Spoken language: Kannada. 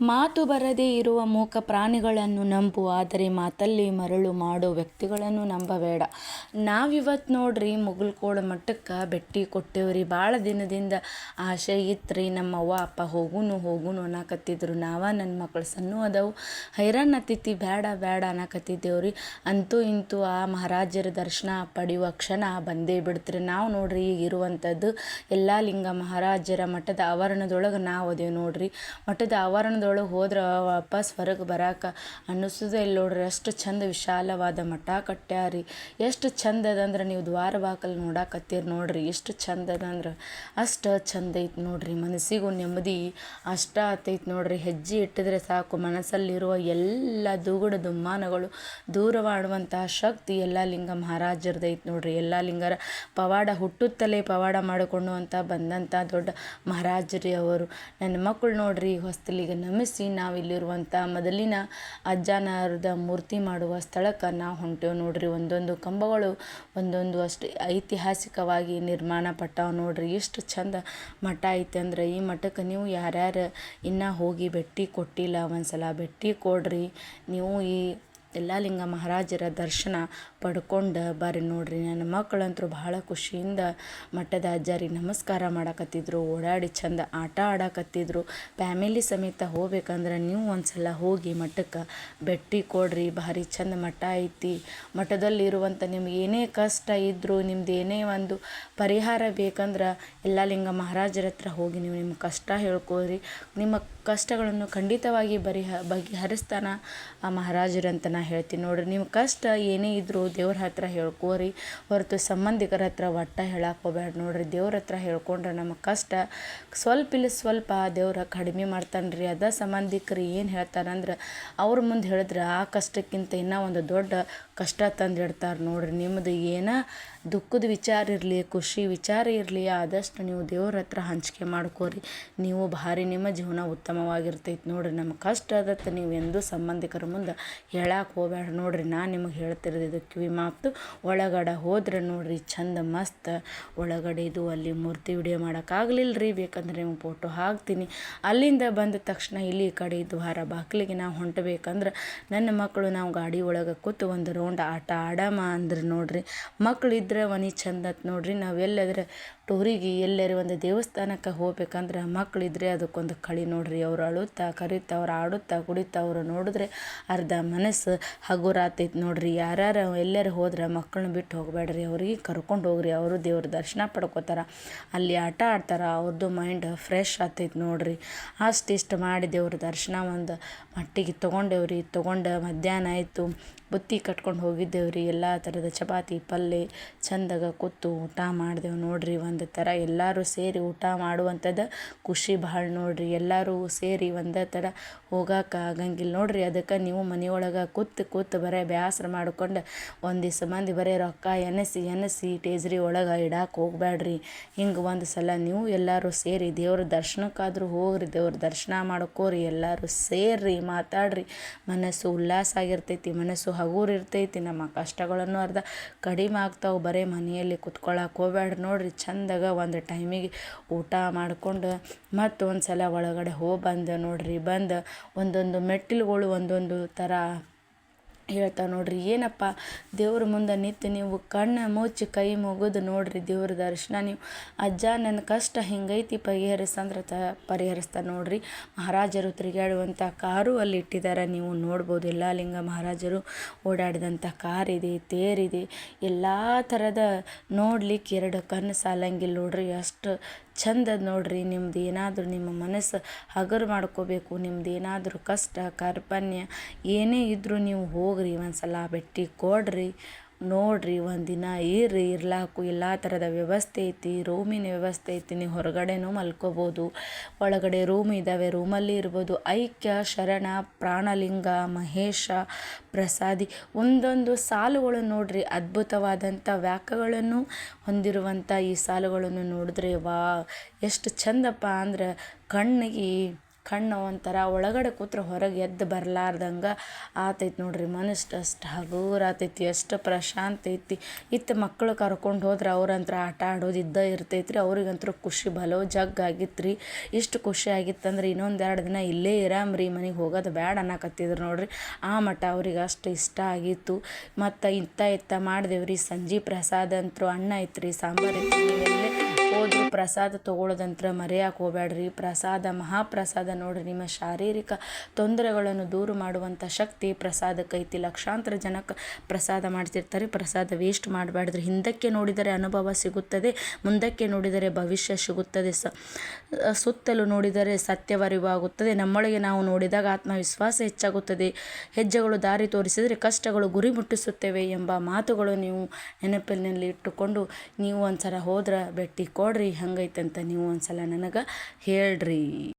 ಮಾತು ಬರದೇ ಇರುವ ಮೂಕ ಪ್ರಾಣಿಗಳನ್ನು ನಂಬು, ಆದರೆ ಮಾತಲ್ಲಿ ಮರಳು ಮಾಡೋ ವ್ಯಕ್ತಿಗಳನ್ನು ನಂಬಬೇಡ. ನಾವಿವತ್ತು ನೋಡ್ರಿ ಮುಗಲ್ಕೋಡ ಮಠಕ್ಕೆ ಭೇಟಿ ಕೊಟ್ಟೇವ್ರಿ. ಭಾಳ ದಿನದಿಂದ ಆಸೆ ಇತ್ತು. ನಮ್ಮ ಅವ್ವ ಅಪ್ಪ ಹೋಗುನು ಅನ್ನಕತ್ತಿದ್ರು. ನನ್ನ ಮಕ್ಕಳು ಸಣ್ಣ ಅದಾವು, ಹೈರಾಣ ಹತ್ತಿತಿ, ಬೇಡ ಬೇಡ ಅನ್ನಕತ್ತಿದ್ದೇವ್ರಿ. ಅಂತೂ ಇಂತೂ ಆ ಮಹಾರಾಜರ ದರ್ಶನ ಪಡೆಯುವ ಕ್ಷಣ ಬಂದೇ ಬಿಡ್ತ್ರಿ. ನಾವು ನೋಡ್ರಿ ಈಗ ಇರುವಂಥದ್ದು ಯಲ್ಲಾಲಿಂಗ ಮಹಾರಾಜರ ಮಠದ ಆವರಣದೊಳಗೆ ನಾವು ಅದೇವು ನೋಡ್ರಿ. ಮಠದ ಆವರಣದೊಳಗೆ ಹೋದ್ರೆ ವಾಪಸ್ ಹೊರಗೆ ಬರಾಕ ಅನ್ನಿಸೋದೇ ಇಲ್ಲ ನೋಡ್ರಿ. ಅಷ್ಟು ಚಂದ ವಿಶಾಲವಾದ ಮಠ ಕಟ್ಟ್ಯಾರಿ. ಎಷ್ಟು ಚಂದ ಅದಂದ್ರೆ ನೀವು ದ್ವಾರ ಬಾಕಲು ನೋಡಾಕತ್ತೀರಿ ನೋಡ್ರಿ. ಎಷ್ಟು ಚಂದ ಅದಂದ್ರೆ ಅಷ್ಟು ಚಂದ ಐತಿ ನೋಡ್ರಿ. ಮನಸ್ಸಿಗೂ ನೆಮ್ಮದಿ ಅಷ್ಟ ಆತೈತಿ ನೋಡ್ರಿ. ಹೆಜ್ಜೆ ಇಟ್ಟಿದ್ರೆ ಸಾಕು ಮನಸ್ಸಲ್ಲಿರುವ ಎಲ್ಲ ದುಗುಡ ದುಮ್ಮಾನಗಳು ದೂರ ಮಾಡುವಂತಹ ಶಕ್ತಿ ಯಲ್ಲಾಲಿಂಗ ಮಹಾರಾಜರದೈತಿ ನೋಡ್ರಿ. ಯಲ್ಲಾಲಿಂಗರ ಪವಾಡ ಹುಟ್ಟುತ್ತಲೇ ಪವಾಡ ಮಾಡಿಕೊಂಡು ಅಂತ ಬಂದಂಥ ದೊಡ್ಡ ಮಹಾರಾಜರಿ ಅವರು. ನನ್ನ ಮಕ್ಕಳು ನೋಡ್ರಿ ಹೊಸ್ತಲಿಗೆ ನಮಿಸಿ ನಾವಿಲ್ಲಿರುವಂಥ ಮೊದಲಿನ ಅಜ್ಜನರದ ಮೂರ್ತಿ ಮಾಡುವ ಸ್ಥಳಕ್ಕೆ ನಾವು ಹೊಂಟೇವು ನೋಡ್ರಿ. ಒಂದೊಂದು ಕಂಬಗಳು ಒಂದೊಂದು ಅಷ್ಟು ಐತಿಹಾಸಿಕವಾಗಿ ನಿರ್ಮಾಣ ಪಟ್ಟಾವ ನೋಡ್ರಿ. ಎಷ್ಟು ಚಂದ ಮಠ ಐತೆ ಅಂದ್ರೆ ಈ ಮಠಕ್ಕೆ ನೀವು ಯಾರ್ಯಾರು ಇನ್ನೂ ಹೋಗಿ ಭೇಟಿ ಕೊಟ್ಟಿಲ್ಲ ಒಂದ್ಸಲ ಭೇಟಿ ಕೊಡ್ರಿ. ನೀವು ಈ ಯಲ್ಲಾಲಿಂಗ ಮಹಾರಾಜರ ದರ್ಶನ ಪಡ್ಕೊಂಡು ಬರ್ರಿ ನೋಡ್ರಿ. ನನ್ನ ಮಕ್ಕಳಂತರೂ ಭಾಳ ಖುಷಿಯಿಂದ ಮಠದ ಅಜ್ಜಾರಿಗೆ ನಮಸ್ಕಾರ ಮಾಡಕತ್ತಿದ್ರು, ಓಡಾಡಿ ಚಂದ ಆಟ ಆಡಕತ್ತಿದ್ರು. ಫ್ಯಾಮಿಲಿ ಸಮೇತ ಹೋಗ್ಬೇಕಂದ್ರೆ ನೀವು ಒಂದ್ಸಲ ಹೋಗಿ ಮಠಕ್ಕೆ ಭೇಟಿ ಕೊಡ್ರಿ. ಭಾರಿ ಚಂದ ಮಠ ಐತಿ. ಮಠದಲ್ಲಿರುವಂಥ ನಿಮ್ಗೆ ಏನೇ ಕಷ್ಟ ಇದ್ದರೂ, ನಿಮ್ದು ಏನೇ ಒಂದು ಪರಿಹಾರ ಬೇಕಂದ್ರೆ ಯಲ್ಲಾಲಿಂಗ ಮಹಾರಾಜರ ಹತ್ರ ಹೋಗಿ ನೀವು ನಿಮ್ಮ ಕಷ್ಟ ಹೇಳ್ಕೊರಿ. ನಿಮ್ಮ ಕಷ್ಟಗಳನ್ನು ಖಂಡಿತವಾಗಿ ಬಗೆಹರಿಸ್ತಾನ ಆ ಮಹಾರಾಜರು ಅಂತ ನಾ ಹೇಳ್ತೀನಿ ನೋಡ್ರಿ. ನಿಮ್ಮ ಕಷ್ಟ ಏನೇ ಇದ್ದರೂ ದೇವ್ರ ಹತ್ರ ಹೇಳ್ಕೋರಿ, ಹೊರತು ಸಂಬಂಧಿಕರ ಹತ್ರ ಒಟ್ಟ ಹೇಳಕ್ಕೆ ಹೋಗ್ಬೇಡ ನೋಡ್ರಿ. ದೇವ್ರ ಹತ್ರ ಹೇಳ್ಕೊಂಡ್ರೆ ನಮ್ಮ ಕಷ್ಟ ಸ್ವಲ್ಪ ದೇವ್ರ ಕಡಿಮೆ ಮಾಡ್ತಾನೆ ರೀ. ಅದ ಸಂಬಂಧಿಕರು ಏನು ಹೇಳ್ತಾರಂದ್ರೆ ಅವ್ರ ಮುಂದೆ ಹೇಳಿದ್ರೆ ಆ ಕಷ್ಟಕ್ಕಿಂತ ಇನ್ನೂ ಒಂದು ದೊಡ್ಡ ಕಷ್ಟ ತಂದಿಡ್ತಾರೆ ನೋಡ್ರಿ. ನಿಮ್ಮದು ಏನೋ ದುಃಖದ ವಿಚಾರ ಇರಲಿ, ಖುಷಿ ವಿಚಾರ ಇರಲಿ, ಆದಷ್ಟು ನೀವು ದೇವ್ರ ಹತ್ರ ಹಂಚಿಕೆ ಮಾಡ್ಕೋರಿ. ನೀವು ಭಾರಿ ನಿಮ್ಮ ಜೀವನ ಉತ್ತಮವಾಗಿರ್ತೈತಿ ನೋಡ್ರಿ. ನಮ್ಮ ಕಷ್ಟ ಅದಕ್ಕೆ ನೀವು ಎಂದೂ ಸಂಬಂಧಿಕರ ಮುಂದೆ ಹೇಳಕ್ಕೆ ಹೋಗ್ಬೇಡ ನೋಡ್ರಿ. ನಾನು ನಿಮಗೆ ಹೇಳ್ತಿರೋದು ಕಿವಿ ಮಾತು. ಒಳಗಡೆ ಹೋದ್ರೆ ನೋಡ್ರಿ ಚಂದ ಮಸ್ತ್ ಒಳಗಡೆ ಇದು ಅಲ್ಲಿ ಮೂರ್ತಿ ವಿಡಿಯೋ ಮಾಡೋಕ್ಕಾಗಲಿಲ್ಲ ರೀ, ಬೇಕಂದ್ರೆ ನಿಮ್ಗೆ ಫೋಟೋ ಹಾಕ್ತೀನಿ. ಅಲ್ಲಿಂದ ಬಂದ ತಕ್ಷಣ ಇಲ್ಲಿ ಈ ಕಡೆ ದ್ವಾರ ಬಾಗಿಲಿಗೆ ನಾವು ಹೊಂಟಬೇಕಂದ್ರೆ ನನ್ನ ಮಕ್ಕಳು ನಾವು ಗಾಡಿ ಒಳಗೆ ಕೂತು ಒಂದು ರೌಂಡ್ ಆಟ ಆಡಮ್ಮ ಅಂದ್ರೆ ನೋಡ್ರಿ. ಮಕ್ಳು ಇದ್ರೆ ಮನೆ ಚಂದ ನೋಡ್ರಿ. ನಾವು ಎಲ್ಲಾದ್ರೆ ಟೂರಿಗೆ ಎಲ್ಲರೂ ಒಂದು ದೇವಸ್ಥಾನಕ್ಕೆ ಹೋಗ್ಬೇಕಂದ್ರೆ ಮಕ್ಕಳಿದ್ರೆ ಅದಕ್ಕೊಂದು ಕಳಿ ನೋಡ್ರಿ. ಅವ್ರು ಅಳುತ್ತಾ ಕರೀತಾ ಅವ್ರು ಆಡುತ್ತಾ ಕುಡಿತಾ ಅವ್ರು ನೋಡಿದ್ರೆ ಅರ್ಧ ಮನಸ್ಸು ಹಗುರ ಆತೈತಿ ನೋಡ್ರಿ. ಯಾರ್ಯಾರು ಎಲ್ಲರೂ ಹೋದ್ರೆ ಮಕ್ಕಳನ್ನ ಬಿಟ್ಟು ಹೋಗಬೇಡ್ರಿ, ಅವ್ರಿಗೆ ಕರ್ಕೊಂಡು ಹೋಗ್ರಿ. ಅವರು ದೇವ್ರ ದರ್ಶನ ಪಡ್ಕೋತಾರ, ಅಲ್ಲಿ ಆಟ ಆಡ್ತಾರೆ, ಅವ್ರದ್ದು ಮೈಂಡ್ ಫ್ರೆಶ್ ಆಗ್ತೈತಿ ನೋಡ್ರಿ. ಅಷ್ಟಿಷ್ಟು ಮಾಡಿ ದೇವ್ರ ದರ್ಶನ ಒಂದು ಮಟ್ಟಿಗೆ ತೊಗೊಂಡೇವ್ರಿ. ತೊಗೊಂಡು ಮಧ್ಯಾಹ್ನ ಆಯಿತು, ಬುತ್ತಿ ಕಟ್ಕೊಂಡು ಹೋಗಿದ್ದೇವ್ರಿ. ಎಲ್ಲ ಥರದ ಚಪಾತಿ ಪಲ್ಯ ಚಂದಾಗ ಕೂತು ಊಟ ಮಾಡಿದೆವು ನೋಡ್ರಿ. ಒಂದು ಥರ ಎಲ್ಲರೂ ಸೇರಿ ಊಟ ಮಾಡುವಂಥದ್ದು ಖುಷಿ ಭಾಳ ನೋಡ್ರಿ. ಎಲ್ಲರೂ ಸೇರಿ ಒಂದೇ ಥರ ಹೋಗಕ್ಕೆ ಆಗಂಗಿಲ್ಲ ನೋಡ್ರಿ. ಅದಕ್ಕೆ ನೀವು ಮನೆಯೊಳಗೆ ಕೂತು ಬರೀ ಬೇಸರ ಮಾಡ್ಕೊಂಡು ಒಂದಿವ್ಸ ಮಂದಿ ಬರೀ ರೊಕ್ಕ ಎನಸಿ ಟೇಜ್ರಿ ಒಳಗೆ ಇಡಕ್ಕೆ ಹೋಗ್ಬೇಡ್ರಿ. ಹಿಂಗೆ ಒಂದು ಸಲ ನೀವು ಎಲ್ಲರೂ ಸೇರಿ ದೇವ್ರ ದರ್ಶನಕ್ಕಾದರೂ ಹೋಗ್ರಿ, ದೇವ್ರ ದರ್ಶನ ಮಾಡ್ಕೋರಿ. ಎಲ್ಲರೂ ಸೇರ್ರಿ, ಮಾತಾಡ್ರಿ. ಮನಸ್ಸು ಉಲ್ಲಾಸ ಆಗಿರ್ತೈತಿ, ಮನಸ್ಸು ಹಗೂರು ಇರ್ತೈತಿ. ನಮ್ಮ ಕಷ್ಟಗಳನ್ನು ಅರ್ಧ ಕಡಿಮೆ ಆಗ್ತಾವೆ. ಬರೀ ಮನೆಯಲ್ಲಿ ಕುತ್ಕೊಳ್ಳೋಕೆ ಹೋಗ್ಬೇಡ್ರಿ ನೋಡ್ರಿ. ಚಂದಾಗ ಒಂದು ಟೈಮಿಗೆ ಊಟ ಮಾಡ್ಕೊಂಡು ಮತ್ತೊಂದು ಸಲ ಒಳಗಡೆ ಬಂದು ನೋಡ್ರಿ. ಬಂದು ಒಂದೊಂದು ಮೆಟ್ಟಿಲುಗಳು ಒಂದೊಂದು ಥರ ಹೇಳ್ತಾವೆ ನೋಡ್ರಿ. ಏನಪ್ಪ ದೇವ್ರ ಮುಂದೆ ನಿಂತು ನೀವು ಕಣ್ಣು ಮುಚ್ಚಿ ಕೈ ಮುಗಿದು ನೋಡ್ರಿ ದೇವ್ರ ದರ್ಶನ. ನೀವು ಅಜ್ಜ ನನ್ನ ಕಷ್ಟ ಹಿಂಗೈತಿ ಪರಿಹರಿಸಂದ್ರೆ ಪರಿಹರಿಸ್ತಾರೆ ನೋಡ್ರಿ. ಮಹಾರಾಜರು ತಿರುಗಾಡುವಂಥ ಕಾರು ಅಲ್ಲಿ ಇಟ್ಟಿದ್ದಾರೆ, ನೀವು ನೋಡ್ಬೋದು. ಯಲ್ಲಾಲಿಂಗ ಮಹಾರಾಜರು ಓಡಾಡಿದಂಥ ಕಾರಿದೆ, ತೇರಿದೆ, ಎಲ್ಲ ಥರದ ನೋಡ್ಲಿಕ್ಕೆ ಎರಡು ಕಣ್ಣು ಸಾಲಂಗಿಲ್ಲ ನೋಡ್ರಿ. ಅಷ್ಟು ಚಂದ ನೋಡ್ರಿ. ನಿಮ್ದು ಏನಾದರೂ ನಿಮ್ಮ ಮನಸ್ಸು ಹಗರು ಮಾಡ್ಕೋಬೇಕು, ನಿಮ್ದು ಏನಾದರೂ ಕಷ್ಟ ಕಾರ್ಪಣ್ಯ ಏನೇ ಇದ್ದರೂ ನೀವು ಹೋಗ್ರಿ, ಒಂದ್ಸಲ ಭೇಟಿ ಕೊಡ್ರಿ, ನೋಡ್ರಿ. ಒಂದಿನ ಇರ್ಲಾಕು ಎಲ್ಲ ಥರದ ವ್ಯವಸ್ಥೆ ಐತಿ. ರೂಮಿನ ವ್ಯವಸ್ಥೆ ಐತಿ. ನೀವು ಹೊರಗಡೆನೂ ಮಲ್ಕೋಬೋದು, ಒಳಗಡೆ ರೂಮ್ ಇದ್ದಾವೆ, ರೂಮಲ್ಲಿ ಇರ್ಬೋದು. ಐಕ್ಯ ಶರಣ ಪ್ರಾಣಲಿಂಗ ಮಹೇಶ ಪ್ರಸಾದಿ ಒಂದೊಂದು ಸಾಲುಗಳು ನೋಡ್ರಿ. ಅದ್ಭುತವಾದಂಥ ವ್ಯಾಖ್ಯೆಗಳನ್ನು ಹೊಂದಿರುವಂಥ ಈ ಸಾಲುಗಳನ್ನು ನೋಡಿದ್ರೆ ವಾ ಎಷ್ಟು ಚಂದಪ್ಪ ಅಂದ್ರೆ ಕಣ್ಣಿಗೆ ಕಣ್ಣು ಒಂಥರ ಒಳಗಡೆ ಕೂತ್ರೆ ಹೊರಗೆ ಎದ್ದು ಬರಲಾರ್ದಂಗೆ ಆತೈತಿ ನೋಡ್ರಿ. ಮನಸ್ಸು ಅಷ್ಟು ಹಗೂರ ಆತೈತಿ, ಎಷ್ಟು ಪ್ರಶಾಂತ ಐತಿ. ಇತ್ತು ಮಕ್ಕಳು ಕರ್ಕೊಂಡು ಹೋದ್ರೆ ಅವ್ರಂತ್ರ ಆಟ ಆಡೋದು ಇರ್ತೈತ್ರಿ. ಅವ್ರಿಗಂತೂ ಖುಷಿ ಬಲೋ ಜಗ್ಗಾಗಿತ್ತು ರೀ. ಇಷ್ಟು ಖುಷಿ ಆಗಿತ್ತಂದ್ರೆ ಇನ್ನೊಂದು 2 ದಿನ ಇಲ್ಲೇ ಇರಾಮ್ರಿ, ಮನೆಗೆ ಹೋಗೋದು ಬೇಡ ಅನ್ನಕತ್ತಿದ್ರು ನೋಡ್ರಿ. ಆ ಮಟ್ಟ ಅವ್ರಿಗೆ ಅಷ್ಟು ಇಷ್ಟ ಆಗಿತ್ತು. ಮತ್ತು ಇತ್ತ ಮಾಡಿದೆವ್ರಿ. ಸಂಜೆ ಪ್ರಸಾದ ಅಂತೂ ಅನ್ನ ಐತ್ರಿ, ಸಾಂಬಾರು ಐತ್ರಿ. ನೀವೆಲ್ಲೇ ಹೋದ್ರು ಪ್ರಸಾದ ತೊಗೊಳೋದಂತ್ರ ಮರೆಯಕ್ಕೆ ಹೋಗ್ಬೇಡ್ರಿ. ಪ್ರಸಾದ ಮಹಾಪ್ರಸಾದ ನೋಡ್ರಿ. ನಿಮ್ಮ ಶಾರೀರಿಕ ತೊಂದರೆಗಳನ್ನು ದೂರ ಮಾಡುವಂಥ ಶಕ್ತಿ ಪ್ರಸಾದಕ್ಕೆ ಐತಿ. ಲಕ್ಷಾಂತರ ಜನಕ್ಕೆ ಪ್ರಸಾದ ಮಾಡ್ತಿರ್ತಾರೆ. ಪ್ರಸಾದ ವೇಸ್ಟ್ ಮಾಡಬೇಡ್ರಿ. ಹಿಂದಕ್ಕೆ ನೋಡಿದರೆ ಅನುಭವ ಸಿಗುತ್ತದೆ, ಮುಂದಕ್ಕೆ ನೋಡಿದರೆ ಭವಿಷ್ಯ ಸಿಗುತ್ತದೆ, ಸುತ್ತಲೂ ನೋಡಿದರೆ ಸತ್ಯವರಿವಾಗುತ್ತದೆ. ನಮ್ಮೊಳಗೆ ನಾವು ನೋಡಿದಾಗ ಆತ್ಮವಿಶ್ವಾಸ ಹೆಚ್ಚಾಗುತ್ತದೆ. ಹೆಜ್ಜೆಗಳು ದಾರಿ ತೋರಿಸಿದರೆ ಕಷ್ಟಗಳು ಗುರಿ ಮುಟ್ಟಿಸುತ್ತವೆ ಎಂಬ ಮಾತುಗಳು ನೀವು ನೆನಪಿನಲ್ಲಿ ಇಟ್ಟುಕೊಂಡು ನೀವು ಒಂದ್ಸಲ ಹೋದ್ರೆ ಭೇಟಿ ಕೊಡ್ರಿ. ಹಂಗೈತಂತ ನೀವು ಒಂದ್ಸಲ ನನಗೆ ಹೇಳ್ರಿ.